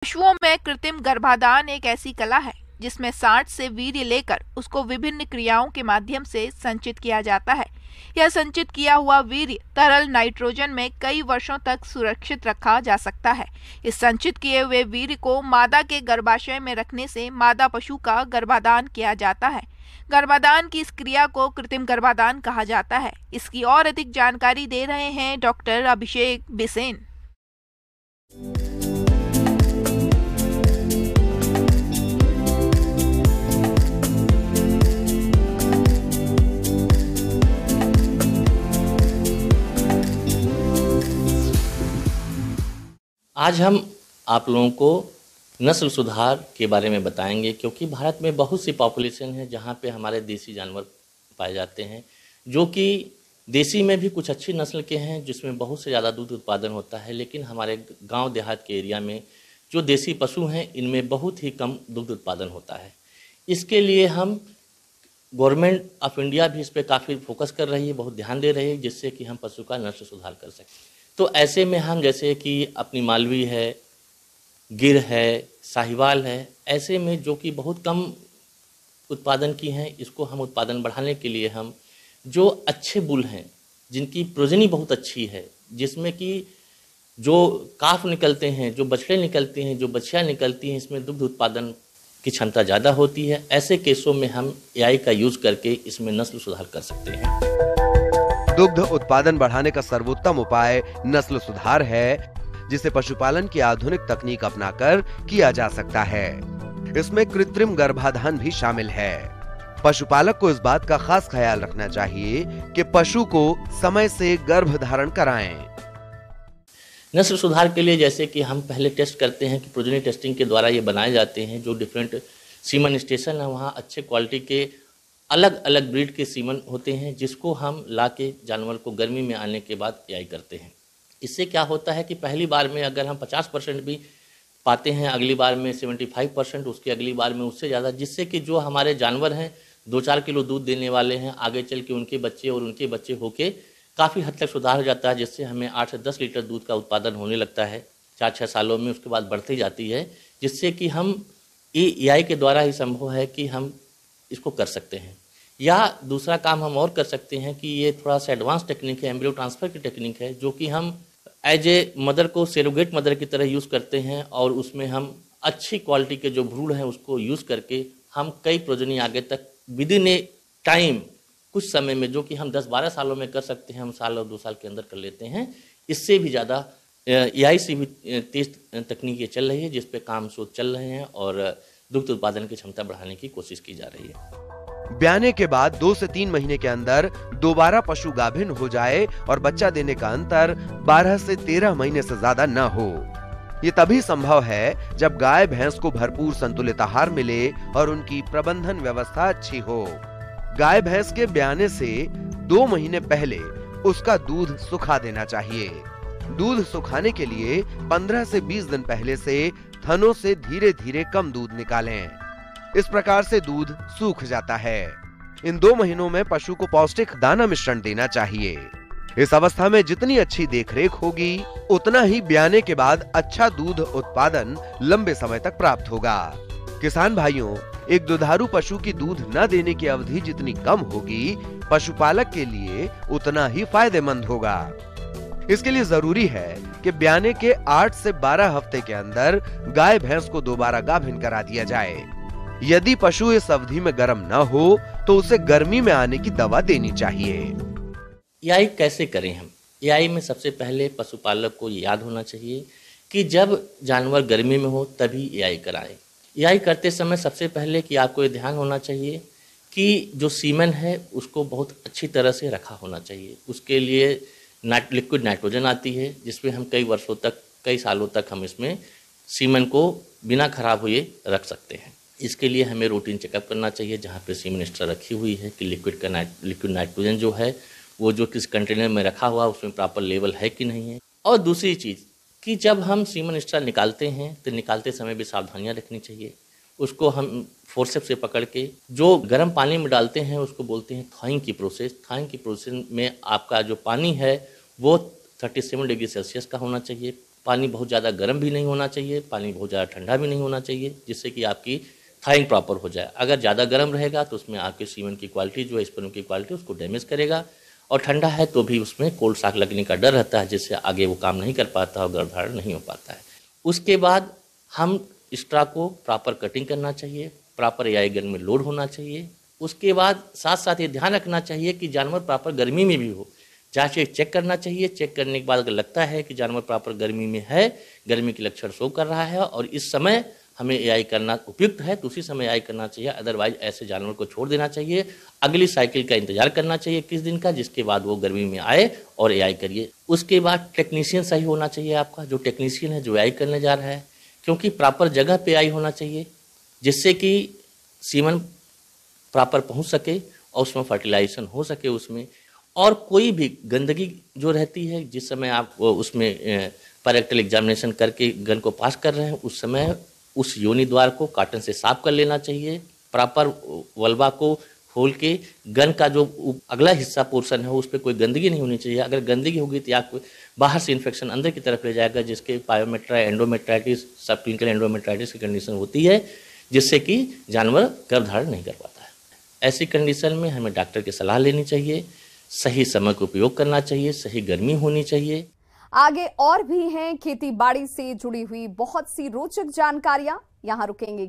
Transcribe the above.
पशुओं में कृत्रिम गर्भाधान एक ऐसी कला है जिसमें सांड से वीर्य लेकर उसको विभिन्न क्रियाओं के माध्यम से संचित किया जाता है। यह संचित किया हुआ वीर्य तरल नाइट्रोजन में कई वर्षों तक सुरक्षित रखा जा सकता है। इस संचित किए हुए वीर्य को मादा के गर्भाशय में रखने से मादा पशु का गर्भाधान किया जाता है। गर्भाधान की इस क्रिया को कृत्रिम गर्भाधान कहा जाता है। इसकी और अधिक जानकारी दे रहे हैं डॉक्टर अभिषेक बिसेन। आज हम आप लोगों को नस्ल सुधार के बारे में बताएंगे, क्योंकि भारत में बहुत सी पॉपुलेशन है जहाँ पे हमारे देसी जानवर पाए जाते हैं, जो कि देसी में भी कुछ अच्छी नस्ल के हैं जिसमें बहुत से ज़्यादा दूध उत्पादन होता है, लेकिन हमारे गांव देहात के एरिया में जो देसी पशु हैं इनमें बहुत ही कम दूध उत्पादन होता है। इसके लिए हम गवर्नमेंट ऑफ इंडिया भी इस पर काफ़ी फोकस कर रही है, बहुत ध्यान दे रही है, जिससे कि हम पशु का नस्ल सुधार कर सकें। तो ऐसे में हम जैसे कि अपनी मालवी है, गिर है, साहिवाल है, ऐसे में जो कि बहुत कम उत्पादन की हैं, इसको हम उत्पादन बढ़ाने के लिए हम जो अच्छे बुल हैं जिनकी प्रोजनी बहुत अच्छी है, जिसमें कि जो काफ निकलते हैं, जो बछड़े निकलते हैं, जो बछिया निकलती हैं, इसमें दुग्ध उत्पादन की क्षमता ज़्यादा होती है। ऐसे केसों में हम एआई का यूज़ करके इसमें नस्ल सुधार कर सकते हैं। दुग्ध उत्पादन बढ़ाने का सर्वोत्तम उपाय नस्ल सुधार है, जिसे पशुपालन की आधुनिक तकनीक अपनाकर किया जा सकता है। इसमें कृत्रिम गर्भाधान भी शामिल है। पशुपालक को इस बात का खास ख्याल रखना चाहिए कि पशु को समय से गर्भ धारण कराएं। नस्ल सुधार के लिए जैसे कि हम पहले टेस्ट करते हैं कि प्रोजेनी टेस्टिंग के द्वारा ये बनाए जाते हैं, जो डिफरेंट सीमन स्टेशन है वहाँ अच्छे क्वालिटी के अलग अलग ब्रीड के सीमन होते हैं, जिसको हम ला के जानवर को गर्मी में आने के बाद एआई करते हैं। इससे क्या होता है कि पहली बार में अगर हम 50% भी पाते हैं, अगली बार में 75%, उसकी अगली बार में उससे ज़्यादा, जिससे कि जो हमारे जानवर हैं 2-4 किलो दूध देने वाले हैं, आगे चल के उनके बच्चे और उनके बच्चे होके काफ़ी हद तक सुधार हो जाता है, जिससे हमें 8 से 10 लीटर दूध का उत्पादन होने लगता है 4-6 सालों में। उसके बाद बढ़ती जाती है, जिससे कि हम एआई के द्वारा ही संभव है कि हम इसको कर सकते हैं। या दूसरा काम हम और कर सकते हैं कि ये थोड़ा सा एडवांस टेक्निक है, एम्ब्रियो ट्रांसफ़र की टेक्निक है, जो कि हम एज ए मदर को सेरोगेट मदर की तरह यूज़ करते हैं, और उसमें हम अच्छी क्वालिटी के जो भ्रूण हैं उसको यूज़ करके हम कई प्रोजनी आगे तक विदिन ए टाइम, कुछ समय में, जो कि हम 10-12 सालों में कर सकते हैं, हम साल और 2 साल के अंदर कर लेते हैं। इससे भी ज़्यादा एआई से भी तेज तकनीकें चल रही है, जिस पे काम शोध चल रहे हैं और दुग्ध उत्पादन की क्षमता बढ़ाने की कोशिश की जा रही है। ब्याने के बाद 2 से 3 महीने के अंदर दोबारा पशु गाभिन हो जाए और बच्चा देने का अंतर 12 से 13 महीने से ज्यादा न हो। ये तभी संभव है जब गाय भैंस को भरपूर संतुलित आहार मिले और उनकी प्रबंधन व्यवस्था अच्छी हो। गाय भैंस के ब्याने से 2 महीने पहले उसका दूध सुखा देना चाहिए। दूध सुखाने के लिए 15 से 20 दिन पहले से थनों से धीरे धीरे कम दूध निकालें। इस प्रकार से दूध सूख जाता है। इन 2 महीनों में पशु को पौष्टिक दाना मिश्रण देना चाहिए। इस अवस्था में जितनी अच्छी देखरेख होगी, उतना ही ब्याने के बाद अच्छा दूध उत्पादन लंबे समय तक प्राप्त होगा। किसान भाइयों, एक दुधारू पशु की दूध न देने की अवधि जितनी कम होगी, पशुपालक के लिए उतना ही फायदेमंद होगा। इसके लिए जरूरी है कि ब्याने के 8 से 12 हफ्ते के अंदर गाय भैंस को दोबारा गाभिन करा दिया जाए। यदि पशु इस अवधि में गर्म न हो तो उसे गर्मी में आने की दवा देनी चाहिए। एआई कैसे करें हम? एआई में सबसे पहले पशुपालक को याद होना चाहिए कि जब जानवर गर्मी में हो तभी एआई कराएं। एआई करते समय सबसे पहले कि आपको ये ध्यान होना चाहिए कि जो सीमन है उसको बहुत अच्छी तरह से रखा होना चाहिए। उसके लिए लिक्विड नाइट्रोजन आती है, जिसमें हम कई वर्षों तक, कई सालों तक हम इसमें सीमन को बिना खराब हुए रख सकते हैं। इसके लिए हमें रूटीन चेकअप करना चाहिए, जहाँ पे सीमन एक्स्ट्रा रखी हुई है कि लिक्विड नाइट्रोजन जो है वो जो किस कंटेनर में रखा हुआ उसमें प्रॉपर लेवल है कि नहीं है। और दूसरी चीज़ कि जब हम सीमन एक्स्ट्रा निकालते हैं तो निकालते समय भी सावधानियाँ रखनी चाहिए। उसको हम फोर्सेप से पकड़ के जो गर्म पानी में डालते हैं उसको बोलते हैं थॉइंग की प्रोसेस। थॉइंग की प्रोसेस में आपका जो पानी है वो 37 डिग्री सेल्सियस का होना चाहिए। पानी बहुत ज़्यादा गर्म भी नहीं होना चाहिए, पानी बहुत ज़्यादा ठंडा भी नहीं होना चाहिए, जिससे कि आपकी थाइंग प्रॉपर हो जाए। अगर ज़्यादा गर्म रहेगा तो उसमें आपके सीमेंट की क्वालिटी जो है, स्पर्म की क्वालिटी, उसको डैमेज करेगा, और ठंडा है तो भी उसमें कोल्ड शॉक लगने का डर रहता है, जिससे आगे वो काम नहीं कर पाता और गर्भधारण नहीं हो पाता है। उसके बाद हम स्ट्रा को प्रॉपर कटिंग करना चाहिए, प्रॉपर एआई गन में लोड होना चाहिए। उसके बाद साथ साथ ये ध्यान रखना चाहिए कि जानवर प्रॉपर गर्मी में भी हो, जांच चेक करना चाहिए। चेक करने के बाद अगर लगता है कि जानवर प्रॉपर गर्मी में है, गर्मी के लक्षण शो कर रहा है और इस समय हमें एआई करना उपयुक्त है, तो उसी समय एआई करना चाहिए। अदरवाइज ऐसे जानवर को छोड़ देना चाहिए, अगली साइकिल का इंतजार करना चाहिए 21 दिन का, जिसके बाद वो गर्मी में आए और एआई करिए। उसके बाद टेक्नीशियन सही होना चाहिए आपका, जो टेक्नीशियन है जो एआई करने जा रहा है, क्योंकि प्रॉपर जगह पे एआई होना चाहिए, जिससे कि सीमन प्रॉपर पहुंच सके और उसमें फर्टिलाइजेशन हो सके उसमें। और कोई भी गंदगी जो रहती है, जिस समय आप उसमें पैरेक्टल एग्जामिनेशन करके गन को पास कर रहे हैं, उस समय उस योनि द्वार को कॉटन से साफ कर लेना चाहिए। प्रॉपर वल्वा को खोल के गन का जो अगला हिस्सा पोर्शन है उस पर कोई गंदगी नहीं होनी चाहिए। अगर गंदगी होगी तो आपको बाहर से इन्फेक्शन अंदर की तरफ ले जाएगा, जिसके पायोमेट्रा एंडोमेट्राइटिस, सब क्लिनिकल एंडोमेट्राइटिस की कंडीशन होती है, जिससे कि जानवर गर्भधारण नहीं कर पाता है। ऐसी कंडीशन में हमें डॉक्टर की सलाह लेनी चाहिए, सही समय का उपयोग करना चाहिए, सही गर्मी होनी चाहिए। आगे और भी हैं खेती बाड़ी से जुड़ी हुई बहुत सी रोचक जानकारियां, यहां रुकेंगे।